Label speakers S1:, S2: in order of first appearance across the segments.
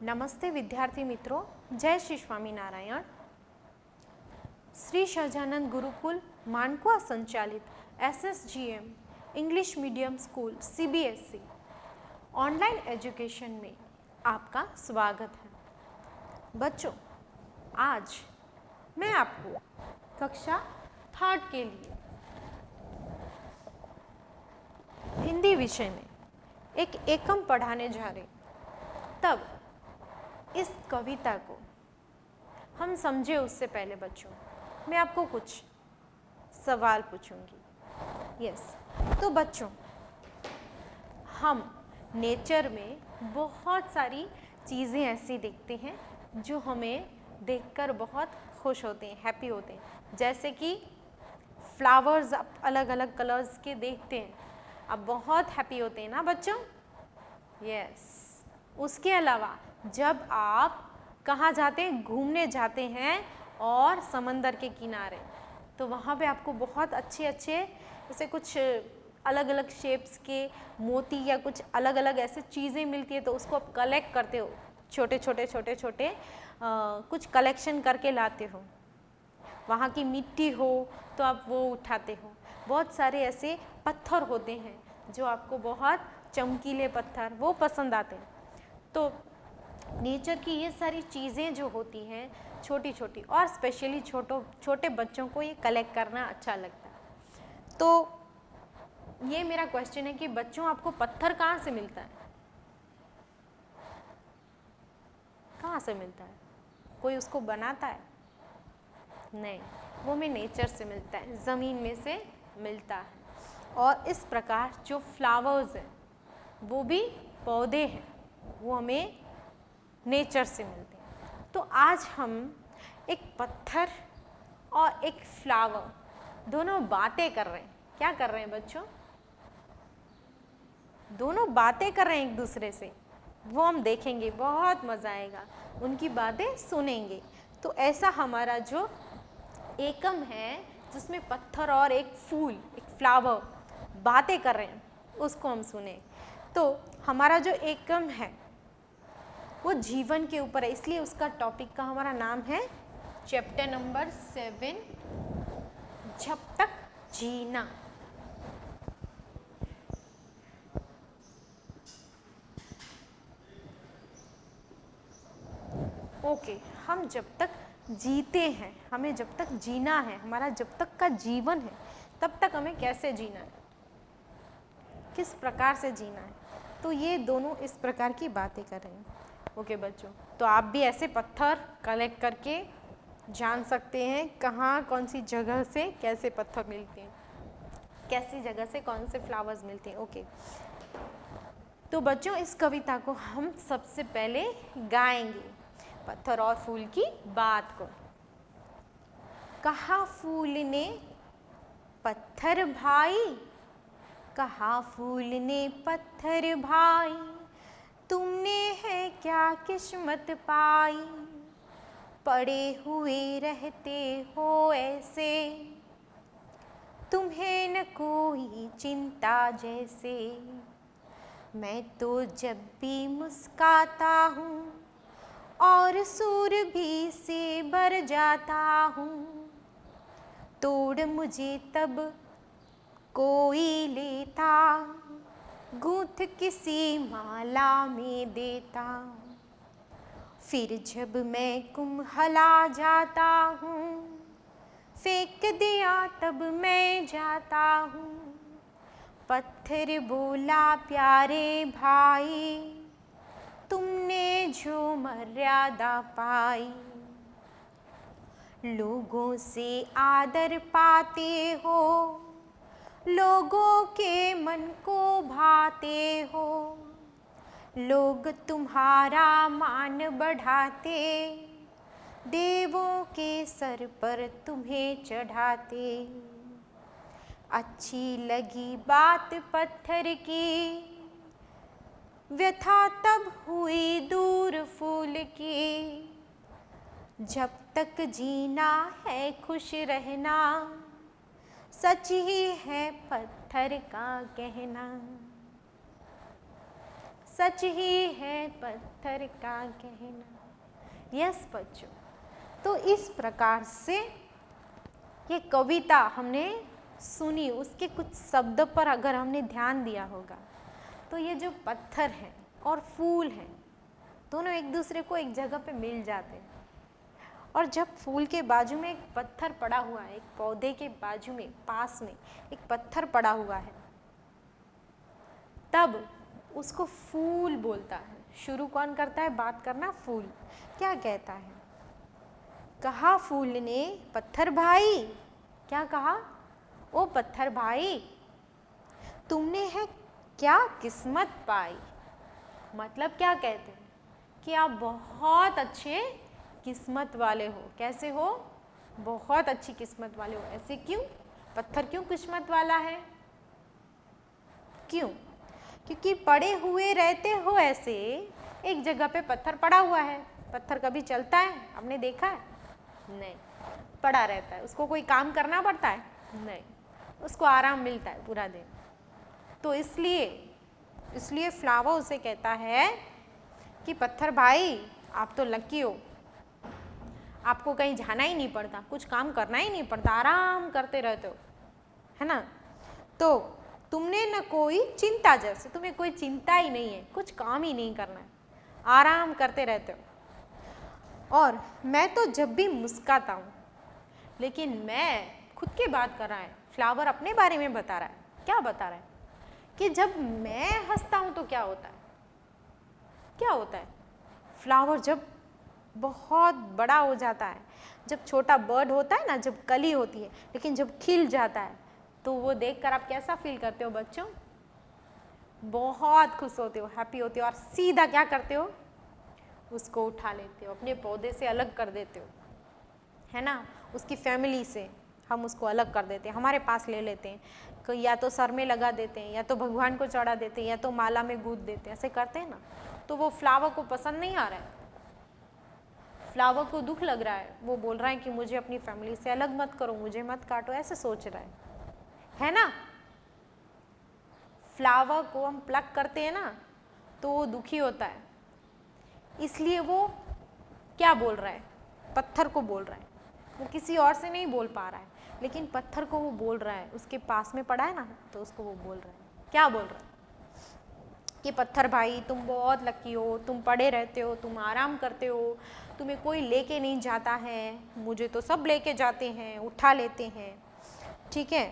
S1: नमस्ते विद्यार्थी मित्रों, जय श्री स्वामीनारायण। श्री सहजानंद गुरुकुल मानकुआ संचालित SSGM English medium school CBSE online education में आपका स्वागत है। बच्चों, आज मैं आपको कक्षा 3 के लिए हिंदी विषय में एक एकम पढ़ाने जा रहे। तब इस कविता को हम समझे उससे पहले बच्चों, मैं आपको कुछ सवाल पूछूंगी। तो बच्चों, हम नेचर में बहुत सारी चीज़ें ऐसी देखते हैं जो हमें देखकर बहुत खुश होते हैं, हैप्पी होते हैं। जैसे कि फ्लावर्स आप अलग अलग कलर्स के देखते हैं, आप बहुत हैप्पी होते हैं ना बच्चों। उसके अलावा जब आप कहाँ जाते हैं, घूमने जाते हैं और समंदर के किनारे, तो वहाँ पे आपको बहुत अच्छे अच्छे जैसे कुछ अलग अलग शेप्स के मोती या कुछ अलग अलग ऐसे चीज़ें मिलती है, तो उसको आप कलेक्ट करते हो, छोटे छोटे कुछ कलेक्शन करके लाते हो। वहाँ की मिट्टी हो तो आप वो उठाते हो। बहुत सारे ऐसे पत्थर होते हैं जो आपको बहुत चमकीले पत्थर वो पसंद आते हैं। तो नेचर की ये सारी चीज़ें जो होती हैं छोटी छोटी, और स्पेशली छोटे बच्चों को ये कलेक्ट करना अच्छा लगता है। तो ये मेरा क्वेश्चन है कि बच्चों, आपको पत्थर कहाँ से मिलता है? कहाँ से मिलता है? कोई उसको बनाता है? नहीं, वो हमें नेचर से मिलता है, ज़मीन में से मिलता है। और इस प्रकार जो फ्लावर्स हैं वो भी पौधे हैं, वो हमें नेचर से मिलते हैं। तो आज हम एक पत्थर और एक फ्लावर दोनों बातें कर रहे हैं। क्या कर रहे हैं बच्चों? दोनों बातें कर रहे हैं एक दूसरे से। वो हम देखेंगे, बहुत मज़ा आएगा, उनकी बातें सुनेंगे। तो ऐसा हमारा जो एकम है जिसमें पत्थर और एक फूल, एक फ्लावर बातें कर रहे हैं, उसको हम सुने। तो हमारा जो एकम है वो जीवन के ऊपर है, इसलिए उसका टॉपिक का हमारा नाम है चैप्टर नंबर 7, जब तक जीना। ओके, हम जब तक जीते हैं, हमें जब तक जीना है, हमारा जब तक का जीवन है, तब तक हमें कैसे जीना है, किस प्रकार से जीना है। तो ये दोनों इस प्रकार की बातें कर रहे हैं। ओके बच्चों, तो आप भी ऐसे पत्थर कलेक्ट करके जान सकते हैं कहाँ कौन सी जगह से कैसे पत्थर मिलते हैं, कैसी जगह से कौन से फ्लावर्स मिलते हैं। ओके, तो बच्चों, इस कविता को हम सबसे पहले गाएंगे, पत्थर और फूल की बात को। कहा फूल ने पत्थर भाई, कहा फूल ने पत्थर भाई, तुमने है क्या किस्मत पाई, पड़े हुए रहते हो ऐसे, तुम्हें न कोई चिंता जैसे। मैं तो जब भी मुस्काता हूँ और सुरभि से भर जाता हूँ, तोड़ मुझे तब कोई लेता, गूंथ किसी माला में देता। फिर जब मैं कुम्हला जाता हूँ, फेंक दिया तब मैं जाता हूँ। पत्थर बोला प्यारे भाई, तुमने जो मर्यादा पाई, लोगों से आदर पाते हो, लोगों के मन को भाते हो, लोग तुम्हारा मान बढ़ाते, देवों के सर पर तुम्हें चढ़ाते। अच्छी लगी बात पत्थर की, व्यथा तब हुई दूर फूल की, जब तक जीना है खुश रहना, सच ही है पत्थर का कहना, सच ही है पत्थर का कहना। यस बच्चों, तो इस प्रकार से ये कविता हमने सुनी, उसके कुछ शब्द पर अगर हमने ध्यान दिया होगा तो ये जो पत्थर हैं और फूल हैं दोनों एक दूसरे को एक जगह पे मिल जाते हैं। और जब फूल के बाजू में एक पत्थर पड़ा हुआ है, एक पौधे के बाजू में पास में एक पत्थर पड़ा हुआ है, तब उसको फूल बोलता है। शुरू कौन करता है बात करना? फूल। क्या कहता है? कहा फूल ने पत्थर भाई, क्या कहा? ओ पत्थर भाई, तुमने है क्या किस्मत पाई। मतलब क्या कहते हैं कि आप बहुत अच्छे किस्मत वाले हो। कैसे हो? बहुत अच्छी किस्मत वाले हो। ऐसे क्यों? पत्थर क्यों किस्मत वाला है? क्यों? क्योंकि पड़े हुए रहते हो ऐसे, एक जगह पे पत्थर पड़ा हुआ है। पत्थर कभी चलता है? आपने देखा है? नहीं, पड़ा रहता है। उसको कोई काम करना पड़ता है? नहीं, उसको आराम मिलता है पूरा दिन। तो इसलिए फ्लावर उसे कहता है कि पत्थर भाई आप तो लकी हो, आपको कहीं जाना ही नहीं पड़ता, कुछ काम करना ही नहीं पड़ता, आराम करते रहते हो, है ना। तो तुमने न कोई चिंता, जैसे तुम्हें कोई चिंता ही नहीं है, कुछ काम ही नहीं करना है, आराम करते रहते हो। और मैं तो जब भी मुस्कुराता हूँ, लेकिन मैं खुद की बात कर रहा है, फ्लावर अपने बारे में बता रहा है। क्या बता रहा है? कि जब मैं हंसता हूँ तो क्या होता है? क्या होता है? फ्लावर जब बहुत बड़ा हो जाता है, जब छोटा बर्ड होता है ना, जब कली होती है, लेकिन जब खिल जाता है तो वो देखकर आप कैसा फील करते हो बच्चों? बहुत खुश होते हो, हैप्पी होते हो, और सीधा क्या करते हो? उसको उठा लेते हो, अपने पौधे से अलग कर देते हो, है ना। उसकी फैमिली से हम उसको अलग कर देते हैं, हमारे पास ले लेते हैं, या तो सर में लगा देते हैं, या तो भगवान को चढ़ा देते हैं, या तो माला में गूंथ देते हैं, ऐसे करते हैं ना। तो वो फ्लावर को पसंद नहीं आ रहा है, फ्लावर को दुख लग रहा है, वो बोल रहा है कि मुझे अपनी फैमिली से अलग मत करो, मुझे मत काटो, ऐसे सोच रहा है ना। फ्लावर को हम प्लक करते हैं ना तो वो दुखी होता है, इसलिए वो क्या बोल रहा है? पत्थर को बोल रहा है। वो किसी और से नहीं बोल पा रहा है, लेकिन पत्थर को वो बोल रहा है, उसके पास में पड़ा है ना, तो उसको वो बोल रहा है। क्या बोल रहा है? कि पत्थर भाई तुम बहुत लकी हो, तुम पड़े रहते हो, तुम आराम करते हो, तुम्हें कोई लेके नहीं जाता है, मुझे तो सब लेके जाते हैं, उठा लेते हैं, ठीक है।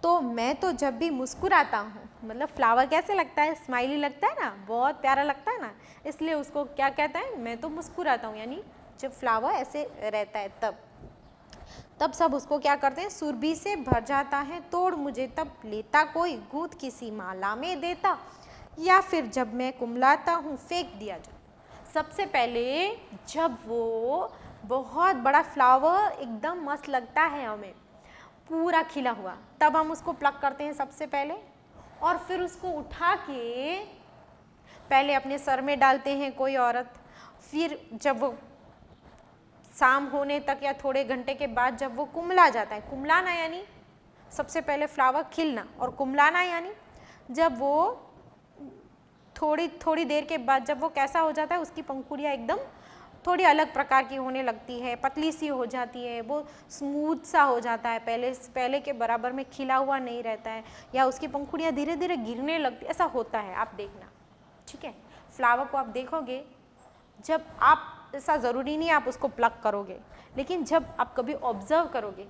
S1: तो मैं तो जब भी मुस्कुराता हूँ, मतलब फ्लावर कैसे लगता है? स्माइली लगता है ना, बहुत प्यारा लगता है ना, इसलिए उसको क्या कहता है? मैं तो मुस्कुराता हूँ। यानी जब फ्लावर ऐसे रहता है तब सब उसको क्या करते हैं? सुरभि से भर जाता है तोड़ मुझे तब लेता कोई, गूंथ किसी माला में देता, या फिर जब मैं कुमलाता हूँ फेंक दिया जाता। सबसे पहले जब वो बहुत बड़ा फ्लावर एकदम मस्त लगता है हमें, पूरा खिला हुआ, तब हम उसको प्लक करते हैं सबसे पहले, और फिर उसको उठा के पहले अपने सर में डालते हैं कोई औरत। फिर जब वो शाम होने तक या थोड़े घंटे के बाद जब वो कुमला जाता है, कुमलाना यानी सबसे पहले फ्लावर खिलना, और कुमलाना यानी जब वो थोड़ी देर के बाद जब वो कैसा हो जाता है, उसकी पंखुड़ियाँ एकदम थोड़ी अलग प्रकार की होने लगती है, पतली सी हो जाती है, वो स्मूथ सा हो जाता है, पहले के बराबर में खिला हुआ नहीं रहता है, या उसकी पंखुड़ियाँ धीरे धीरे गिरने लगती, ऐसा होता है, आप देखना, ठीक है। फ्लावर को आप देखोगे, जब आप, ऐसा ज़रूरी नहीं आप उसको प्लक करोगे, लेकिन जब आप कभी ऑब्जर्व करोगे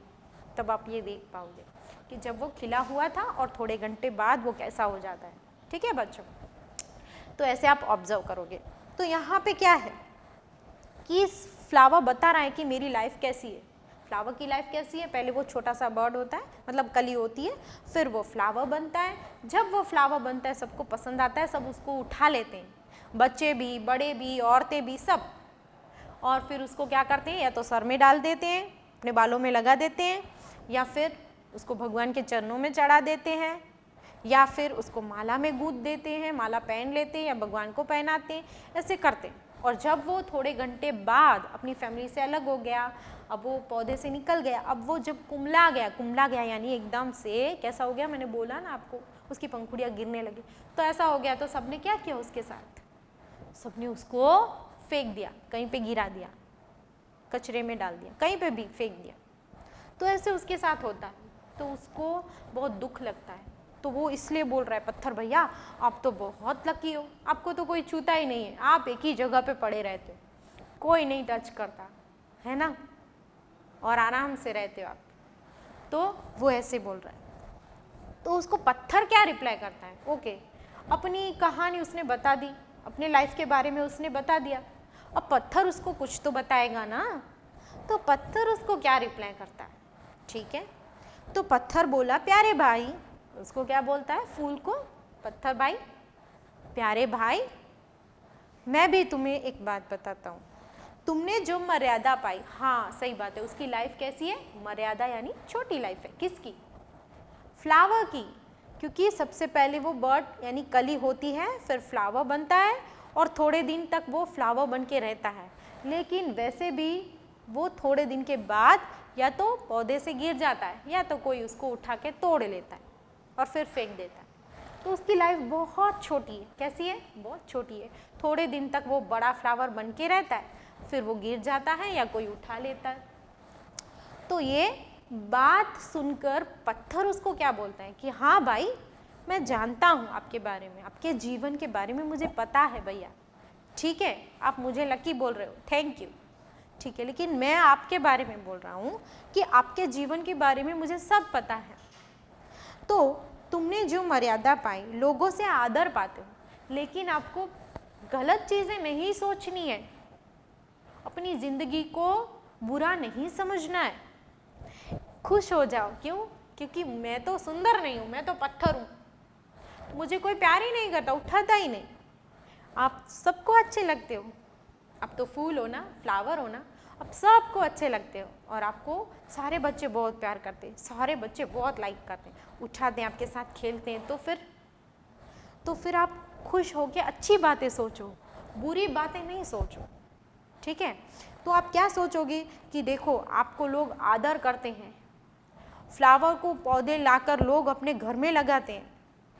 S1: तब आप ये देख पाओगे कि जब वो खिला हुआ था और थोड़े घंटे बाद वो कैसा हो जाता है, ठीक है बच्चों। तो ऐसे आप ऑब्जर्व करोगे। तो यहाँ पे क्या है कि फ्लावर बता रहा है कि मेरी लाइफ कैसी है। फ्लावर की लाइफ कैसी है? पहले वो छोटा सा बर्ड होता है, मतलब कली होती है, फिर वो फ्लावर बनता है। जब वो फ्लावर बनता है सबको पसंद आता है, सब उसको उठा लेते हैं, बच्चे भी, बड़े भी, औरतें भी, सब। और फिर उसको क्या करते हैं? या तो सर में डाल देते हैं, अपने बालों में लगा देते हैं, या फिर उसको भगवान के चरणों में चढ़ा देते हैं, या फिर उसको माला में गूंथ देते हैं, माला पहन लेते हैं या भगवान को पहनाते हैं, ऐसे करते हैं। और जब वो थोड़े घंटे बाद अपनी फैमिली से अलग हो गया, अब वो पौधे से निकल गया, अब वो जब कुमला गया यानी एकदम से कैसा हो गया, मैंने बोला ना आपको, उसकी पंखुड़ियाँ गिरने लगी। तो ऐसा हो गया, तो सबने क्या किया उसके साथ, सबने उसको फेंक दिया, कहीं पे गिरा दिया, कचरे में डाल दिया, कहीं पे भी फेंक दिया। तो ऐसे उसके साथ होता है, तो उसको बहुत दुख लगता है। तो वो इसलिए बोल रहा है, पत्थर भैया आप तो बहुत लकी हो, आपको तो कोई छूता ही नहीं है, आप एक ही जगह पे पड़े रहते हो, कोई नहीं टच करता है ना, और आराम से रहते हो आप। तो वो ऐसे बोल रहा है। तो उसको पत्थर क्या रिप्लाई करता है, ओके, अपनी कहानी उसने बता दी, अपने लाइफ के बारे में उसने बता दिया। अब पत्थर उसको कुछ तो बताएगा ना, तो पत्थर उसको क्या रिप्लाई करता है, ठीक है। तो पत्थर बोला, प्यारे भाई, उसको क्या बोलता है, फूल को, पत्थर भाई, प्यारे भाई, मैं भी तुम्हें एक बात बताता हूँ, तुमने जो मर्यादा पाई, हाँ सही बात है, उसकी लाइफ कैसी है, मर्यादा यानी छोटी लाइफ है, किसकी, फ्लावर की, क्योंकि सबसे पहले वो बर्ड यानी कली होती है, फिर फ्लावर बनता है और थोड़े दिन तक वो फ्लावर बन के रहता है। लेकिन वैसे भी वो थोड़े दिन के बाद या तो पौधे से गिर जाता है या तो कोई उसको उठा के तोड़ लेता है और फिर फेंक देता है। तो उसकी लाइफ बहुत छोटी है, कैसी है, बहुत छोटी है। थोड़े दिन तक वो बड़ा फ्लावर बन के रहता है, फिर वो गिर जाता है या कोई उठा लेता है। तो ये बात सुनकर पत्थर उसको क्या बोलता है कि हाँ भाई, मैं जानता हूँ आपके बारे में, आपके जीवन के बारे में मुझे पता है भैया, ठीक है, आप मुझे लकी बोल रहे हो, थैंक यू, ठीक है, लेकिन मैं आपके बारे में बोल रहा हूँ कि आपके जीवन के बारे में मुझे सब पता है। तो तुमने जो मर्यादा पाई, लोगों से आदर पाते हो, लेकिन आपको गलत चीज़ें नहीं सोचनी है, अपनी ज़िंदगी को बुरा नहीं समझना है, खुश हो जाओ। क्यों, क्योंकि मैं तो सुंदर नहीं हूँ, मैं तो पत्थर हूँ, मुझे कोई प्यार ही नहीं करता, उठाता ही नहीं, आप सबको अच्छे लगते हो, आप तो फूल हो ना, फ्लावर हो ना, आप सबको अच्छे लगते हो और आपको सारे बच्चे बहुत प्यार करते हैं, सारे बच्चे बहुत लाइक करते हैं, उठाते हैं, आपके साथ खेलते हैं। तो फिर आप खुश हो के अच्छी बातें सोचो, बुरी बातें नहीं सोचो, ठीक है। तो आप क्या सोचोगे कि देखो आपको लोग आदर करते हैं, फ्लावर को पौधे लाकर लोग अपने घर में लगाते हैं,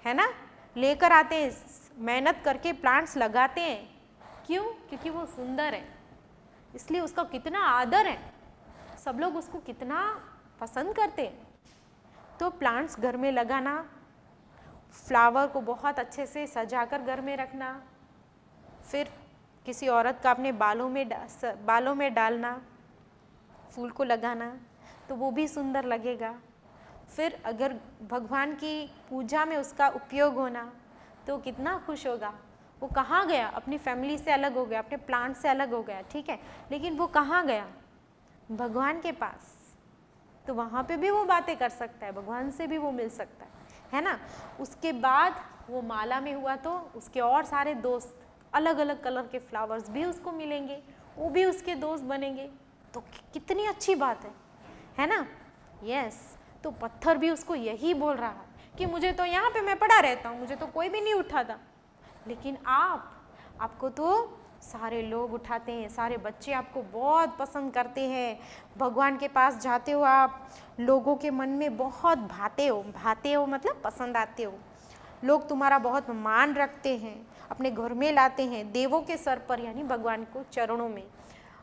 S1: है ना, लेकर आते हैं, मेहनत करके प्लांट्स लगाते हैं, क्यों, क्योंकि वो सुंदर है, इसलिए उसका कितना आदर है, सब लोग उसको कितना पसंद करते हैं। तो प्लांट्स घर में लगाना, फ्लावर को बहुत अच्छे से सजाकर घर में रखना, फिर किसी औरत का अपने बालों में डालना, फूल को लगाना, तो वो भी सुंदर लगेगा। फिर अगर भगवान की पूजा में उसका उपयोग होना, तो कितना खुश होगा। वो कहाँ गया, अपनी फैमिली से अलग हो गया, अपने प्लांट से अलग हो गया, ठीक है, लेकिन वो कहाँ गया, भगवान के पास, तो वहाँ पे भी वो बातें कर सकता है, भगवान से भी वो मिल सकता है ना। उसके बाद वो माला में हुआ तो उसके और सारे दोस्त, अलग अलग कलर के फ्लावर्स भी उसको मिलेंगे, वो भी उसके दोस्त बनेंगे, तो कितनी अच्छी बात है ना। यस, तो पत्थर भी उसको यही बोल रहा है कि मुझे तो यहाँ पे मैं पड़ा रहता हूँ, मुझे तो कोई भी नहीं उठाता, लेकिन आपको तो सारे लोग उठाते हैं, सारे बच्चे आपको बहुत पसंद करते हैं, भगवान के पास जाते हो आप, लोगों के मन में बहुत भाते हो मतलब पसंद आते हो, लोग तुम्हारा बहुत मान रखते हैं, अपने घर में लाते हैं, देवों के सर पर यानी भगवान को चरणों में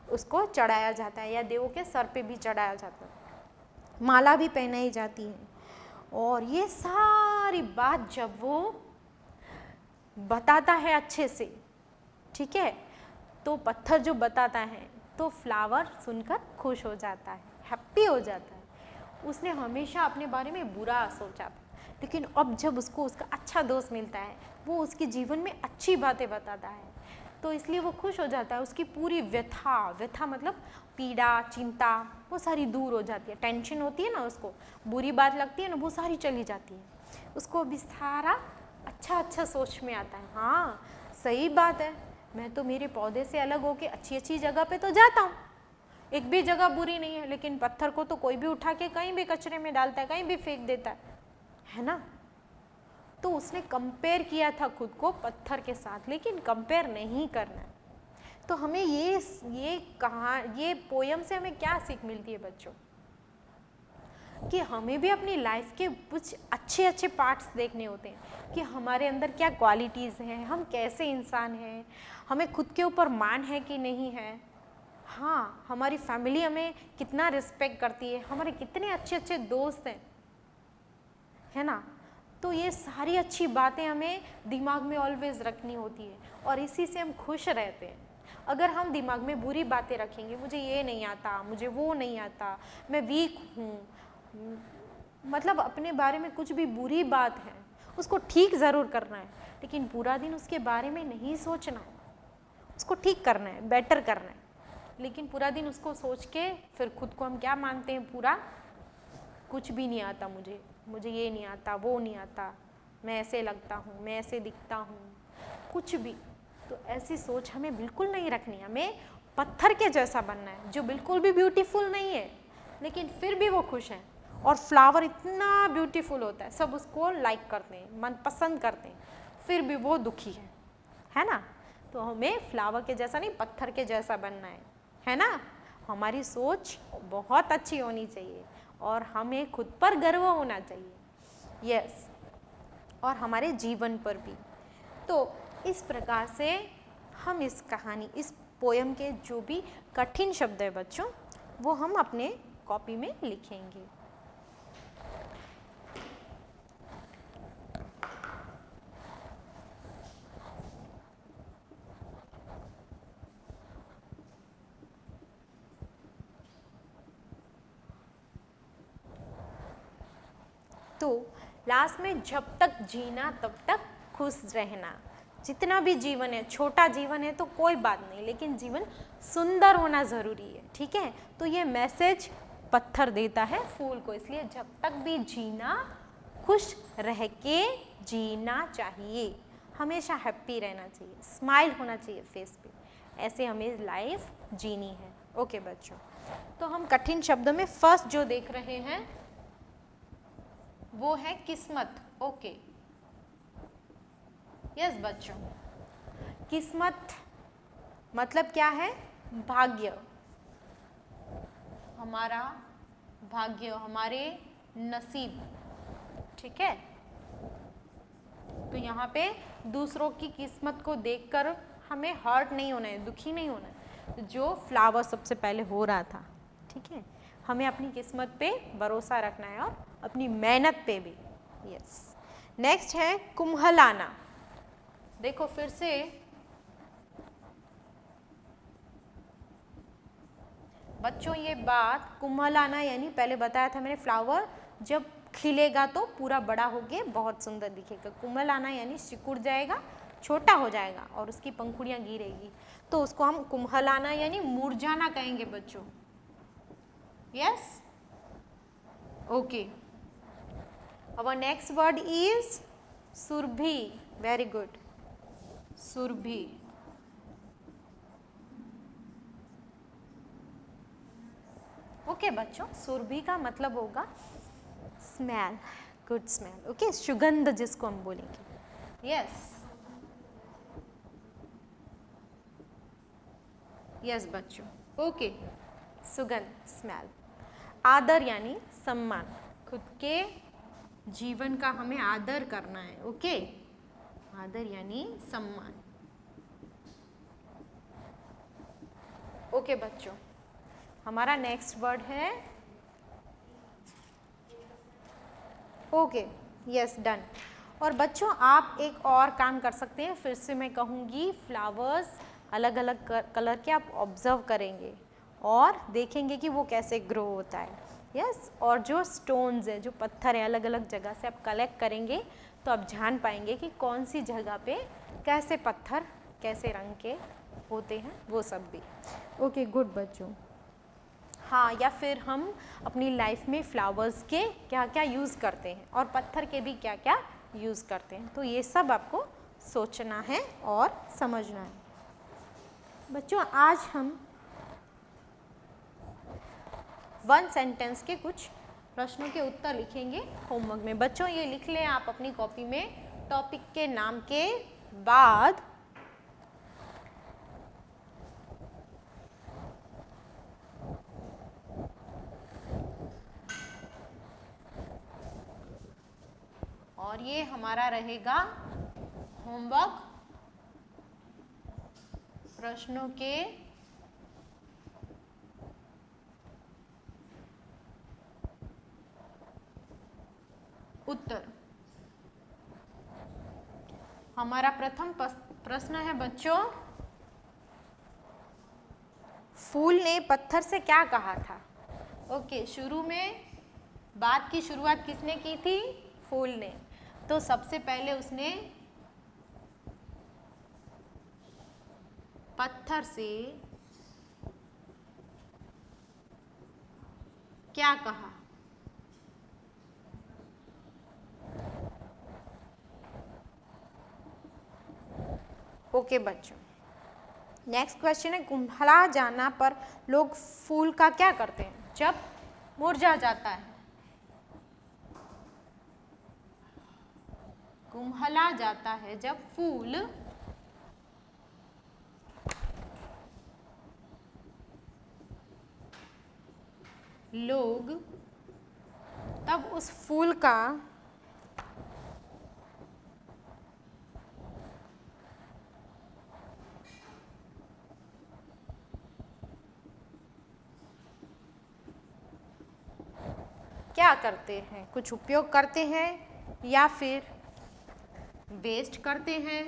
S1: उसको चढ़ाया जाता है, या देवों के सर पे भी चढ़ाया जाता है, माला भी पहनाई जाती है। और ये सारी बात जब वो बताता है अच्छे से, ठीक है, तो पत्थर जो बताता है तो फ्लावर सुनकर खुश हो जाता है, हैप्पी हो जाता है। उसने हमेशा अपने बारे में बुरा सोचा था, लेकिन अब जब उसको उसका अच्छा दोस्त मिलता है, वो उसके जीवन में अच्छी बातें बताता है, तो इसलिए वो खुश हो जाता है। उसकी पूरी व्यथा मतलब पीड़ा, चिंता, वो सारी दूर हो जाती है, टेंशन होती है ना, उसको बुरी बात लगती है ना, वो सारी चली जाती है, उसको भी सारा अच्छा सोच में आता है। हाँ सही बात है, मैं तो मेरे पौधे से अलग होके अच्छी जगह पे तो जाता हूँ, एक भी जगह बुरी नहीं है, लेकिन पत्थर को तो कोई भी उठा के कहीं भी कचरे में डालता है, कहीं भी फेंक देता है ना। तो उसने कंपेयर किया था खुद को पत्थर के साथ, लेकिन कंपेयर नहीं करना है। तो हमें ये पोयम से हमें क्या सीख मिलती है बच्चों, कि हमें भी अपनी लाइफ के कुछ अच्छे अच्छे पार्ट्स देखने होते हैं कि हमारे अंदर क्या क्वालिटीज़ हैं, हम कैसे इंसान हैं, हमें खुद के ऊपर मान है कि नहीं है, हाँ हमारी फैमिली हमें कितना रिस्पेक्ट करती है, हमारे कितने अच्छे अच्छे दोस्त हैं, है ना। तो ये सारी अच्छी बातें हमें दिमाग में ऑलवेज रखनी होती है और इसी से हम खुश रहते हैं। अगर हम दिमाग में बुरी बातें रखेंगे, मुझे ये नहीं आता, मुझे वो नहीं आता, मैं वीक हूँ, मतलब अपने बारे में कुछ भी बुरी बात है उसको ठीक ज़रूर करना है, लेकिन पूरा दिन उसके बारे में नहीं सोचना है, उसको ठीक करना है, बेटर करना है। लेकिन पूरा दिन उसको सोच के फिर खुद को हम क्या मानते हैं, पूरा कुछ भी नहीं आता मुझे, मुझे ये नहीं आता, वो नहीं आता, मैं ऐसे लगता हूँ, मैं ऐसे दिखता हूँ, कुछ भी। तो ऐसी सोच हमें बिल्कुल नहीं रखनी है, हमें पत्थर के जैसा बनना है जो बिल्कुल भी ब्यूटीफुल नहीं है लेकिन फिर भी वो खुश है। और फ्लावर इतना ब्यूटीफुल होता है, सब उसको लाइक करते हैं, मन पसंद करते हैं, फिर भी वो दुखी है ना। तो हमें फ्लावर के जैसा नहीं, पत्थर के जैसा बनना है ना। हमारी सोच बहुत अच्छी होनी चाहिए और हमें खुद पर गर्व होना चाहिए, यस, और हमारे जीवन पर भी। तो इस प्रकार से हम इस कहानी, इस पोयम के जो भी कठिन शब्द है बच्चों, वो हम अपने कॉपी में लिखेंगे। तो लास्ट में, जब तक जीना तब तक खुश रहना। जितना भी जीवन है, छोटा जीवन है तो कोई बात नहीं, लेकिन जीवन सुंदर होना ज़रूरी है, ठीक है। तो ये मैसेज पत्थर देता है फूल को, इसलिए जब तक भी जीना खुश रह के जीना चाहिए, हमेशा हैप्पी रहना चाहिए, स्माइल होना चाहिए फेस पे, ऐसे हमें लाइफ जीनी है। ओके बच्चों, तो हम कठिन शब्दों में फर्स्ट जो देख रहे हैं वो है किस्मत। ओके, यस बच्चों, किस्मत मतलब क्या है, भाग्य, हमारा भाग्य, हमारे नसीब, ठीक है। तो यहाँ पे दूसरों की किस्मत को देखकर हमें हर्ट नहीं होना है, दुखी नहीं होना है, जो फ्लावर सबसे पहले हो रहा था, ठीक है। हमें अपनी किस्मत पे भरोसा रखना है और अपनी मेहनत पे भी, यस। नेक्स्ट है कुम्हलाना। देखो फिर से, बच्चों ये बात, कुम्हलाना यानी पहले बताया था मैंने, फ्लावर जब खिलेगा तो पूरा बड़ा होके बहुत सुंदर दिखेगा। कुम्हलाना यानी सिकुड़ जाएगा, छोटा हो जाएगा और उसकी पंखुड़ियाँ गिरेगी, तो उसको हम कुम्हलाना यानी मुरझाना कहेंगे बच्चों, yes. Okay, our next word is सुरभि। वेरी गुड, सुरभि। ओके बच्चों, सुरभि का मतलब होगा स्मेल, गुड स्मेल, ओके, सुगंध जिसको हम बोलेंगे, यस, यस बच्चों, ओके, सुगंध, स्मेल। आदर यानी सम्मान, खुद के जीवन का हमें आदर करना है, ओके, आदर यानी सम्मान। ओके बच्चों, हमारा नेक्स्ट वर्ड है, ओके, यस, डन। और बच्चों आप एक और काम कर सकते हैं, फिर से मैं कहूँगी, फ्लावर्स अलग अलग कलर के आप ऑब्जर्व करेंगे और देखेंगे कि वो कैसे ग्रो होता है, यस। और जो स्टोन्स है, जो पत्थर है, अलग अलग जगह से आप कलेक्ट करेंगे तो आप जान पाएंगे कि कौन सी जगह पे कैसे पत्थर, कैसे रंग के होते हैं, वो सब भी। ओके, गुड बच्चों। हाँ, या फिर हम अपनी लाइफ में फ्लावर्स के क्या क्या यूज़ करते हैं और पत्थर के भी क्या क्या यूज़ करते हैं, तो ये सब आपको सोचना है और समझना है। बच्चों आज हम वन सेंटेंस के कुछ प्रश्नों के उत्तर लिखेंगे होमवर्क में। बच्चों ये लिख लें आप अपनी कॉपी में, टॉपिक के नाम के बाद और ये हमारा रहेगा होमवर्क प्रश्नों के उत्तर। हमारा प्रथम प्रश्न है बच्चों, फूल ने पत्थर से क्या कहा था? ओके, शुरू में बात की शुरुआत किसने की थी? फूल ने। तो सबसे पहले उसने पत्थर से क्या कहा? ओके बच्चों, नेक्स्ट क्वेश्चन है, कुम्हला जाना पर लोग फूल का क्या करते हैं? जब मुरझा जाता है। कुम्हला जाता है जब फूल लोग तब उस फूल का क्या करते हैं? कुछ उपयोग करते हैं या फिर वेस्ट करते हैं,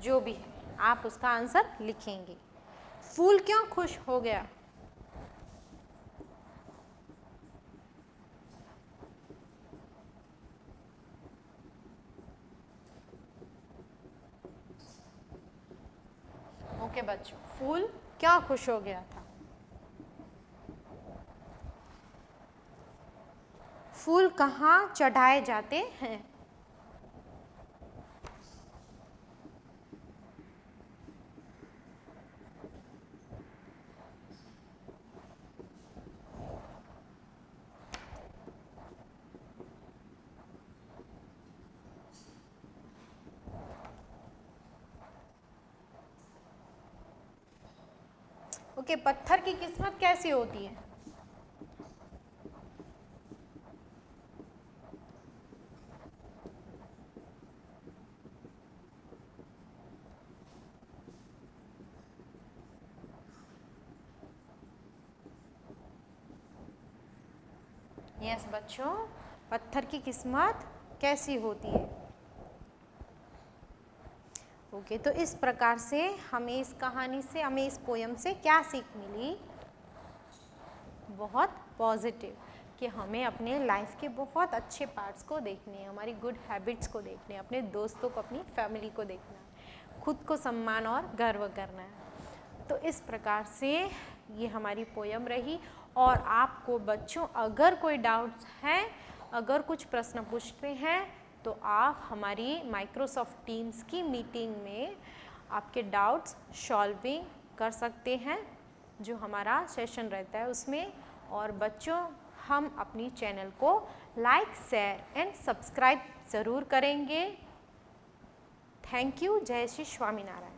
S1: जो भी है आप उसका आंसर लिखेंगे। फूल क्यों खुश हो गया? ओके बच्चों, फूल क्यों खुश हो गया था? फूल कहाँ चढ़ाए जाते हैं? ओके, पत्थर की किस्मत कैसी होती है? यस बच्चों, पत्थर की किस्मत कैसी होती है? ओके, तो इस प्रकार से हमें इस कहानी से, हमें इस पोयम से क्या सीख मिली? बहुत पॉजिटिव, कि हमें अपने लाइफ के बहुत अच्छे पार्ट्स को देखने हैं, हमारी गुड हैबिट्स को देखने हैं, अपने दोस्तों को, अपनी फैमिली को देखना है, खुद को सम्मान और गर्व करना है। तो इस प्रकार से ये हमारी पोयम रही। और आपको बच्चों अगर कोई डाउट्स हैं, अगर कुछ प्रश्न पूछते हैं, तो आप हमारी माइक्रोसॉफ्ट टीम्स की मीटिंग में आपके डाउट्स सॉल्विंग कर सकते हैं, जो हमारा सेशन रहता है उसमें। और बच्चों, हम अपनी चैनल को लाइक, शेयर एंड सब्सक्राइब ज़रूर करेंगे। Thank you. जय श्री स्वामीनारायण।